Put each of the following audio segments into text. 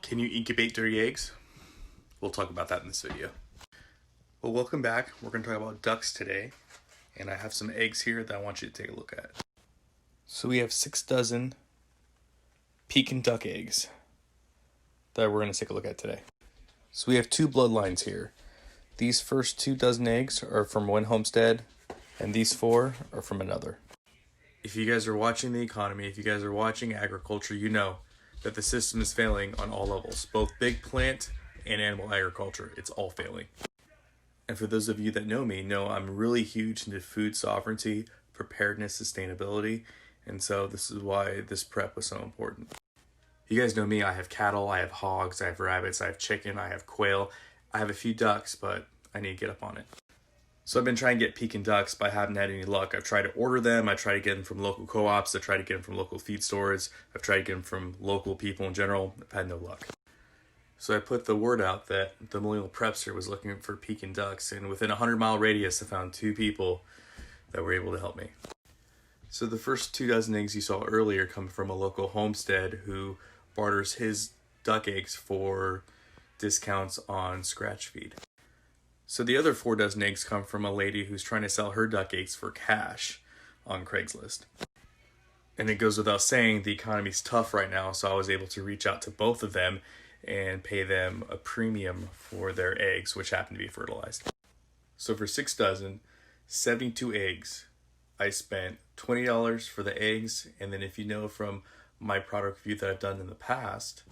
Can you incubate dirty eggs? We'll talk about that in this video. Well, welcome back. We're going to talk about ducks today, and I have some eggs here that I want you to take a look at. So we have 6 dozen Pekin duck eggs that we're going to take a look at today. So we have 2 bloodlines here. These first 2 dozen eggs are from one homestead, and these 4 are from another. If you guys are watching the economy, if you guys are watching agriculture, you know that the system is failing on all levels, both big plant and animal agriculture. It's all failing. And for those of you that know me, know I'm really huge into food sovereignty, preparedness, sustainability, and so this is why this prep was so important. You guys know me, I have cattle, I have hogs, I have rabbits, I have chicken, I have quail, I have a few ducks, but I need to get up on it. So I've been trying to get Pekin ducks, but I haven't had any luck. I've tried to order them, I try to get them from local co-ops, I try to get them from local feed stores, I've tried to get them from local people in general, I've had no luck. So I put the word out that the millennial prepster was looking for Pekin ducks, and within a 100-mile radius I found 2 people that were able to help me. So the first 2 dozen eggs you saw earlier come from a local homestead who barters his duck eggs for discounts on scratch feed. So the other 4 dozen eggs come from a lady who's trying to sell her duck eggs for cash on Craigslist. And it goes without saying, the economy's tough right now, so I was able to reach out to both of them and pay them a premium for their eggs, which happen to be fertilized. So for 6 dozen, 72 eggs, I spent $20 for the eggs, and then if you know from my product review that I've done in the past,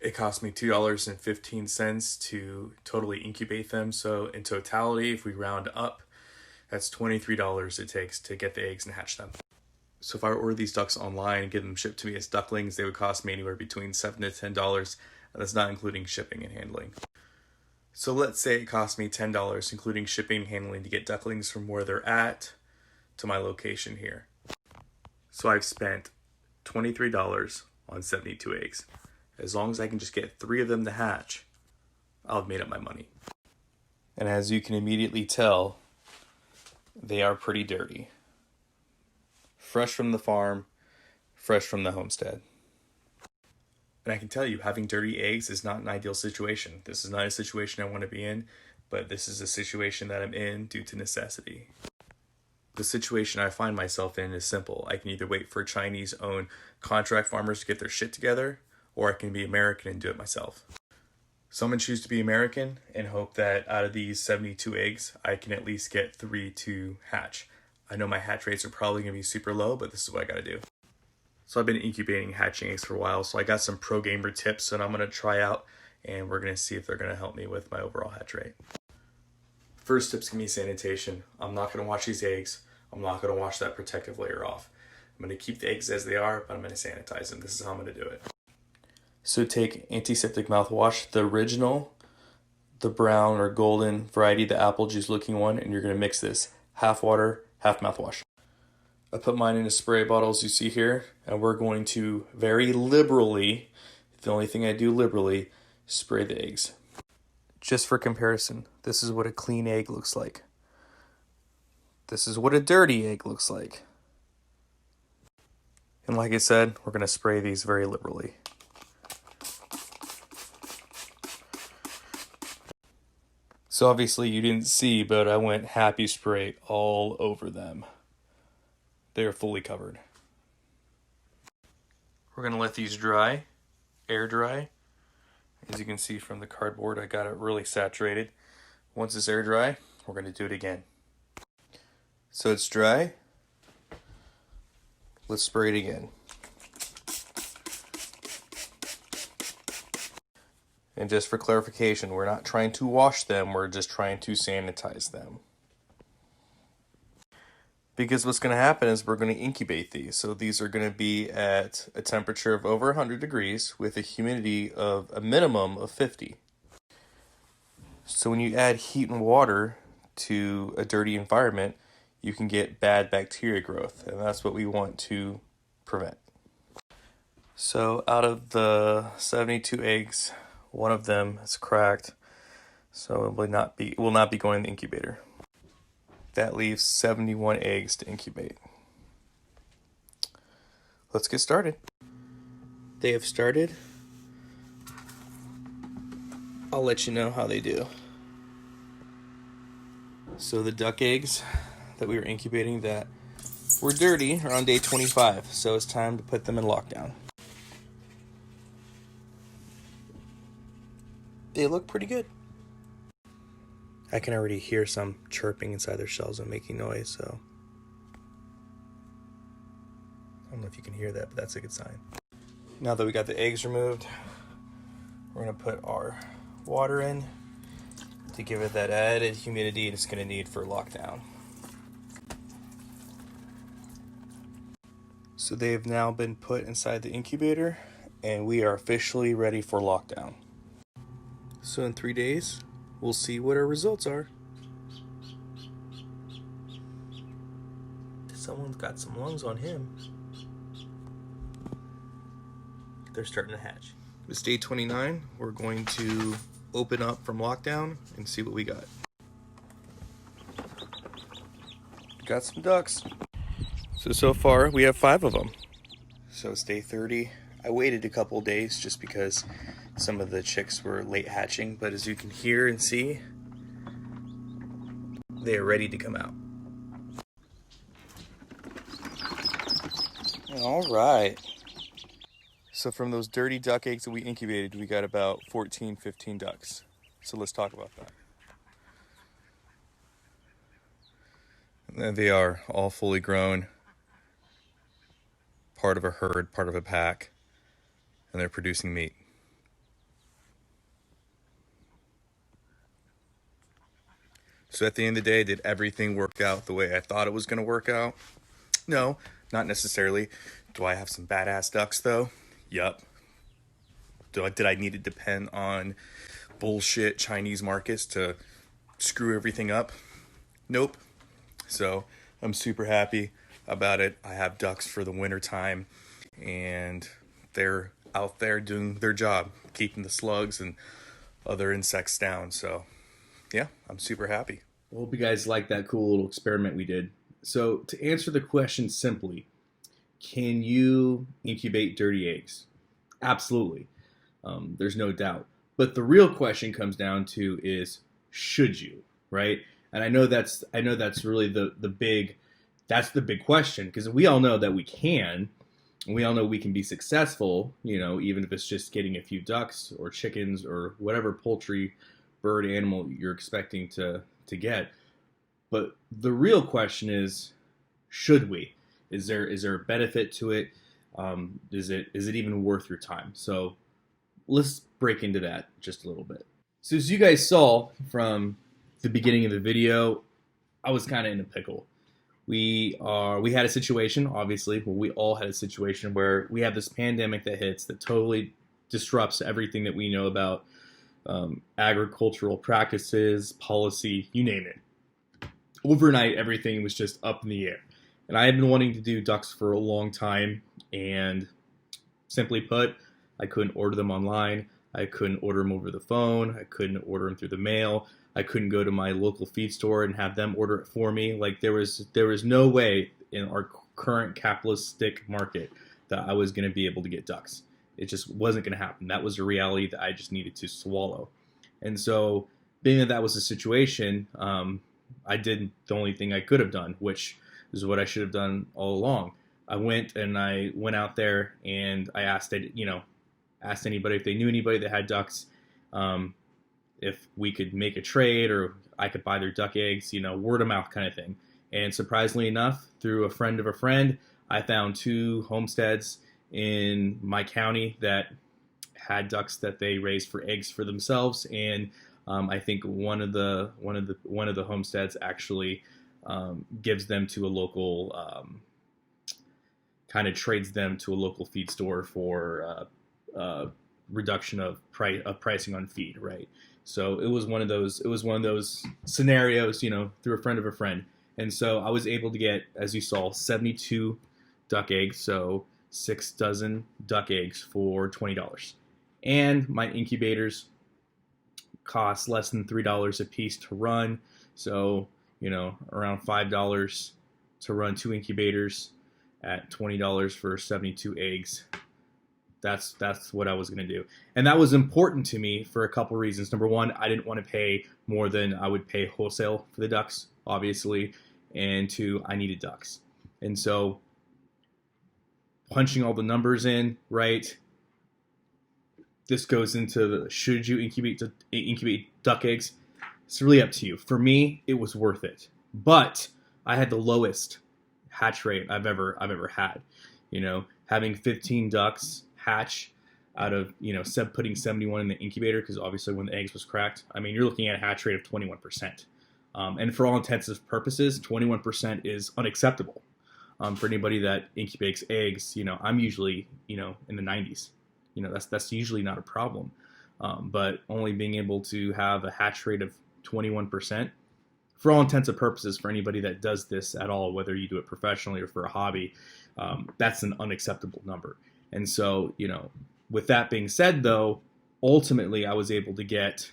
it cost me $2.15 to totally incubate them. So in totality, if we round up, that's $23 it takes to get the eggs and hatch them. So if I order these ducks online and get them shipped to me as ducklings, they would cost me anywhere between $7 to $10, and that's not including shipping and handling. So let's say it cost me $10, including shipping and handling, to get ducklings from where they're at to my location here. So I've spent $23 on 72 eggs. As long as I can just get 3 of them to hatch, I'll have made up my money. And as you can immediately tell, they are pretty dirty. Fresh from the farm, fresh from the homestead. And I can tell you, having dirty eggs is not an ideal situation. This is not a situation I want to be in, but this is a situation that I'm in due to necessity. The situation I find myself in is simple. I can either wait for Chinese-owned contract farmers to get their shit together, or I can be American and do it myself. So I'm going to choose to be American and hope that out of these 72 eggs, I can at least get 3 to hatch. I know my hatch rates are probably going to be super low, but this is what I got to do. So I've been incubating hatching eggs for a while, so I got some pro gamer tips that I'm going to try out, and we're going to see if they're going to help me with my overall hatch rate. First tip's going to be sanitation. I'm not going to wash these eggs. I'm not going to wash that protective layer off. I'm going to keep the eggs as they are, but I'm going to sanitize them. This is how I'm going to do it. So take antiseptic mouthwash, the original, the brown or golden variety, the apple juice looking one, and you're going to mix this. Half water, half mouthwash. I put mine in a spray bottle as you see here, and we're going to very liberally, the only thing I do liberally, spray the eggs. Just for comparison, this is what a clean egg looks like. This is what a dirty egg looks like. And like I said, we're going to spray these very liberally. So obviously you didn't see, but I went happy spray all over them. They are fully covered. We're going to let these dry, air dry. As you can see from the cardboard, I got it really saturated. Once it's air dry, we're going to do it again. So it's dry. Let's spray it again. And just for clarification, we're not trying to wash them, we're just trying to sanitize them. Because what's going to happen is we're going to incubate these. So these are going to be at a temperature of over 100 degrees with a humidity of a minimum of 50. So when you add heat and water to a dirty environment, you can get bad bacteria growth, and that's what we want to prevent. So out of the 72 eggs, one of them is cracked, so it will not be going in the incubator. That leaves 71 eggs to incubate. Let's get started. They have started. I'll let you know how they do. So the duck eggs that we were incubating that were dirty are on day 25, so it's time to put them in lockdown. They look pretty good. I can already hear some chirping inside their shells and making noise, so I don't know if you can hear that, but that's a good sign. Now that we got the eggs removed, we're going to put our water in to give it that added humidity it's going to need for lockdown. So they have now been put inside the incubator, and we are officially ready for lockdown. So in 3 days, we'll see what our results are. Someone's got some lungs on him. They're starting to hatch. It's day 29. We're going to open up from lockdown and see what we got. Got some ducks. So far we have 5 of them. So it's day 30. I waited a couple days just because some of the chicks were late hatching, but as you can hear and see, they are ready to come out. All right. So from those dirty duck eggs that we incubated, we got about 14, 15 ducks. So let's talk about that. And they are all fully grown, part of a herd, part of a pack, and they're producing meat. So at the end of the day, did everything work out the way I thought it was going to work out? No, not necessarily. Do I have some badass ducks though? Yup. Did I need to depend on bullshit Chinese markets to screw everything up? Nope. So I'm super happy about it. I have ducks for the winter time, and they're out there doing their job, keeping the slugs and other insects down. So yeah, I'm super happy. I hope you guys like that cool little experiment we did. So to answer the question simply, can you incubate dirty eggs? Absolutely. There's no doubt. But the real question comes down to is, should you, right? And I know that's really the big question, because we all know that we can, and we all know we can be successful, even if it's just getting a few ducks or chickens or whatever poultry, bird, animal you're expecting to get. But the real question is, should we? Is there a benefit to it? Is it even worth your time? So let's break into that just a little bit. So as you guys saw from the beginning of the video, I was kind of in a pickle. We had a situation, obviously, we all had a situation where we have this pandemic that hits that totally disrupts everything that we know about agricultural practices, policy, you name it. Overnight, everything was just up in the air. And I had been wanting to do ducks for a long time, and simply put, I couldn't order them online. I couldn't order them over the phone. I couldn't order them through the mail. I couldn't go to my local feed store and have them order it for me. Like there was no way in our current capitalistic market that I was going to be able to get ducks. It just wasn't going to happen. That was a reality that I just needed to swallow. And so, being that was the situation, I did the only thing I could have done, which is what I should have done all along. I went out there and I asked anybody if they knew anybody that had ducks, if we could make a trade or I could buy their duck eggs, word of mouth kind of thing. And surprisingly enough, through a friend of a friend, I found 2 homesteads in my county that had ducks that they raised for eggs for themselves, and I think one of the homesteads actually gives them to a local, kind of trades them to a local feed store for reduction of pricing on feed, right? So it was one of those scenarios, through a friend of a friend. And so I was able to get, as you saw, 72 duck eggs, so 6 dozen duck eggs for $20. And my incubators cost less than $3 a piece to run, so around $5 to run 2 incubators at $20 for 72 eggs. That's what I was going to do. And that was important to me for a couple reasons. Number one, I didn't want to pay more than I would pay wholesale for the ducks, obviously. And two, I needed ducks. And so punching all the numbers in, right? This goes into the, should you incubate duck eggs? It's really up to you. For me, it was worth it. But I had the lowest hatch rate I've ever had. You know, having 15 ducks hatch out of, you know, putting 71 in the incubator, because obviously when the eggs was cracked, I mean, you're looking at a hatch rate of 21%. And for all intents and purposes, 21% is unacceptable. For anybody that incubates eggs, you know, I'm usually, you know, in the 90s. You know, that's usually not a problem. But only being able to have a hatch rate of 21%, for all intents and purposes, for anybody that does this at all, whether you do it professionally or for a hobby, that's an unacceptable number. And so, you know, with that being said, though, ultimately I was able to get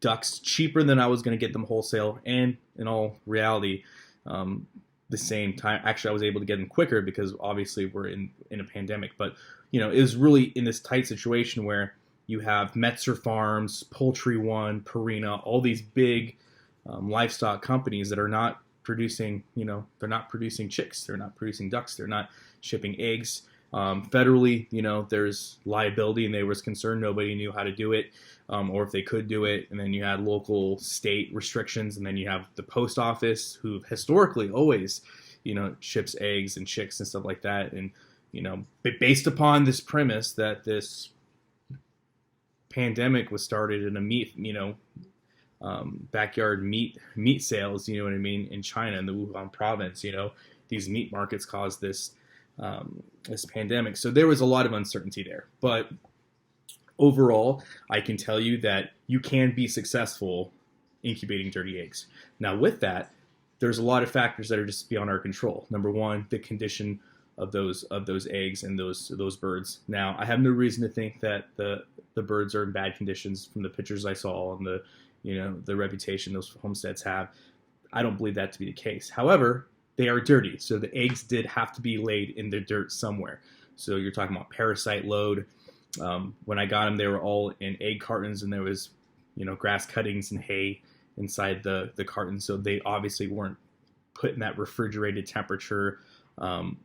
ducks cheaper than I was going to get them wholesale, and in all reality, the same time. Actually, I was able to get them quicker because obviously we're in a pandemic. But, you know, it was really in this tight situation where you have Metzer Farms, Poultry One, Purina, all these big livestock companies that are not producing, you know, they're not producing chicks, they're not producing ducks, they're not shipping eggs. Federally, you know, there's liability, and they was concerned nobody knew how to do it, or if they could do it. And then you had local, state restrictions, and then you have the post office, who historically always, you know, ships eggs and chicks and stuff like that. And, you know, based upon this premise that this pandemic was started in a meat, you know, backyard meat sales, you know what I mean, in China, in the Wuhan province, you know, these meat markets caused this pandemic. So there was a lot of uncertainty there. But overall, I can tell you that you can be successful incubating dirty eggs. Now, with that, there's a lot of factors that are just beyond our control. Number one, the condition of those eggs and those birds. Now, I have no reason to think that the birds are in bad conditions from the pictures I saw and the, you know, the reputation those homesteads have. I don't believe that to be the case. However, they are dirty, so the eggs did have to be laid in the dirt somewhere. So you're talking about parasite load. When I got them, they were all in egg cartons, and there was, you know, grass cuttings and hay inside the cartons. So they obviously weren't put in that refrigerated temperature,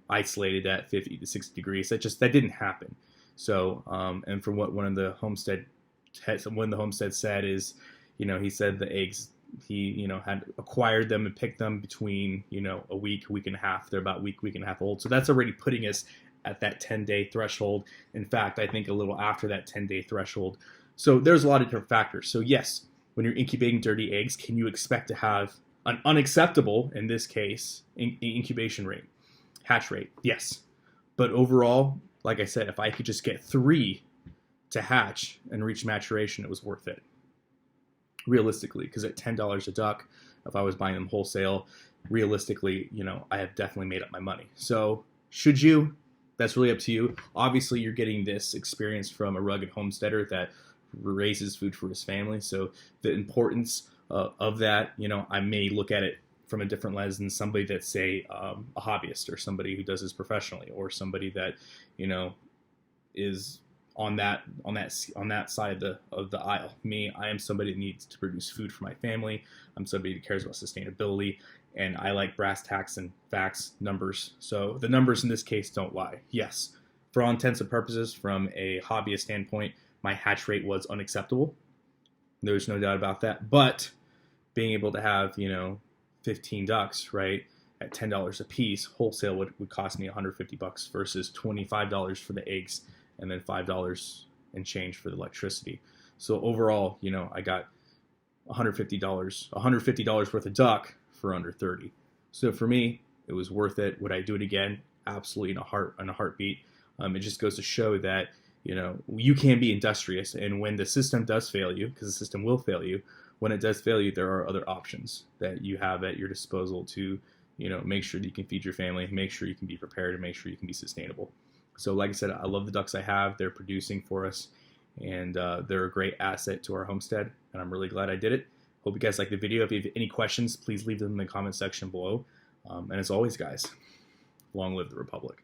isolated at 50 to 60 degrees. That didn't happen. So, and from what one of the homestead said is, you know, he said the eggs, he, you know, had acquired them and picked them between, you know, a week and a half. They're about week and a half old. So that's already putting us at that 10-day threshold. In fact, I think a little after that 10-day threshold. So there's a lot of different factors. So yes, when you're incubating dirty eggs, can you expect to have an unacceptable, in this case, incubation rate, hatch rate? Yes. But overall, like I said, if I could just get 3 to hatch and reach maturation, it was worth it. Realistically, because at $10 a duck, if I was buying them wholesale, realistically, you know, I have definitely made up my money. So should you? That's really up to you. Obviously, you're getting this experience from a rugged homesteader that raises food for his family. So the importance of that, you know, I may look at it from a different lens than somebody that's, say, a hobbyist, or somebody who does this professionally, or somebody that, you know, is on that side of the aisle. Me, I am somebody that needs to produce food for my family. I'm somebody that cares about sustainability, and I like brass tacks and facts, numbers. So the numbers in this case don't lie. Yes, for all intents and purposes, from a hobbyist standpoint, my hatch rate was unacceptable. There's no doubt about that. But being able to have, you know, 15 ducks, right, at $10 a piece, wholesale would cost me $150 versus $25 for the eggs, and then $5 and change for the electricity. So overall, you know, I got $150 worth of duck for under 30. So for me, it was worth it. Would I do it again? Absolutely, in a heartbeat. It just goes to show that, you know, you can be industrious, and when the system does fail you, because the system will fail you, when it does fail you, there are other options that you have at your disposal to, you know, make sure that you can feed your family, make sure you can be prepared, and make sure you can be sustainable. So like I said, I love the ducks I have. They're producing for us, and they're a great asset to our homestead, and I'm really glad I did it. Hope you guys like the video. If you have any questions, please leave them in the comment section below. And as always, guys, long live the Republic.